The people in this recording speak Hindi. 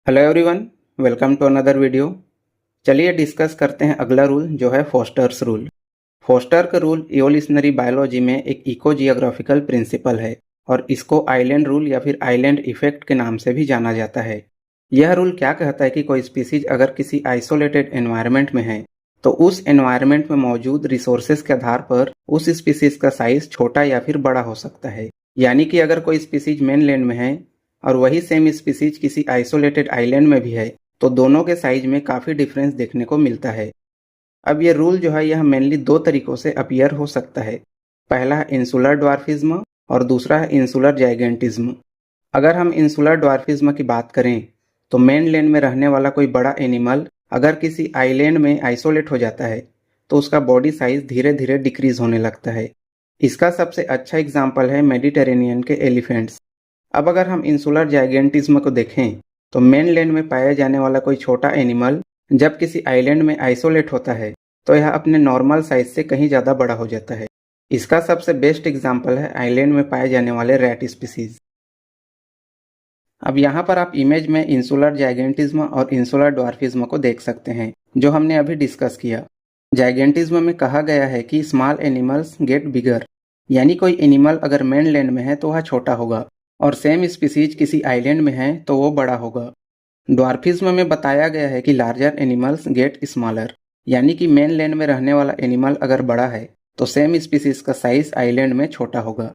Hello everyone, welcome to another video. चलिए डिस्कस करते हैं अगला रूल जो है फोस्टर्स रूल। फोस्टर का रूल इवोल्यूशनरी बायोलॉजी में एक इको जियोग्राफिकल प्रिंसिपल है और इसको आइलैंड रूल या फिर आइलैंड इफेक्ट के नाम से भी जाना जाता है। यह रूल क्या कहता है कि कोई स्पीसीज अगर किसी आइसोलेटेड एनवायरनमेंट में है तो उस एनवायरनमेंट में मौजूद रिसोर्सेज के आधार पर उस स्पीसीज का साइज छोटा या फिर बड़ा हो सकता है। यानी कि अगर कोई स्पीसीज मेनलैंड में है और वही सेम स्पीसीज किसी आइसोलेटेड आइलैंड में भी है तो दोनों के साइज में काफ़ी डिफरेंस देखने को मिलता है। अब ये रूल जो है यह मेनली दो तरीकों से अपीयर हो सकता है। पहला है इंसुलर ड्वार्फिज्म और दूसरा है इंसुलर जाइगेंटिज्म। अगर हम इंसुलर ड्वार्फिज्म की बात करें तो मेनलैंड में रहने वाला कोई बड़ा एनिमल अगर किसी आइलैंड में आइसोलेट हो जाता है तो उसका बॉडी साइज धीरे धीरे डिक्रीज होने लगता है। इसका सबसे अच्छा एग्जाम्पल है मेडिटेरेनियन के एलिफेंट्स। अब अगर हम इंसुलर जाइगेंटिज्म को देखें तो मेनलैंड में पाया जाने वाला कोई छोटा एनिमल जब किसी आइलैंड में आइसोलेट होता है तो यह अपने नॉर्मल साइज से कहीं ज़्यादा बड़ा हो जाता है। इसका सबसे बेस्ट एग्जाम्पल है आइलैंड में पाए जाने वाले रैट स्पीसीज। अब यहाँ पर आप इमेज में इंसुलर जाइगेंटिज्म और इंसुलर ड्वार्फिज्म को देख सकते हैं जो हमने अभी डिस्कस किया। जाइगेंटिज्म में कहा गया है कि स्मॉल एनिमल्स गेट बिगर, यानी कोई एनिमल अगर मेनलैंड में है तो वह छोटा होगा और सेम स्पीसीज किसी आइलैंड में है तो वो बड़ा होगा। ड्वार्फिज्म में बताया गया है कि लार्जर एनिमल्स गेट स्मॉलर, यानी कि मेनलैंड में रहने वाला एनिमल अगर बड़ा है तो सेम स्पीसीज का साइज आइलैंड में छोटा होगा।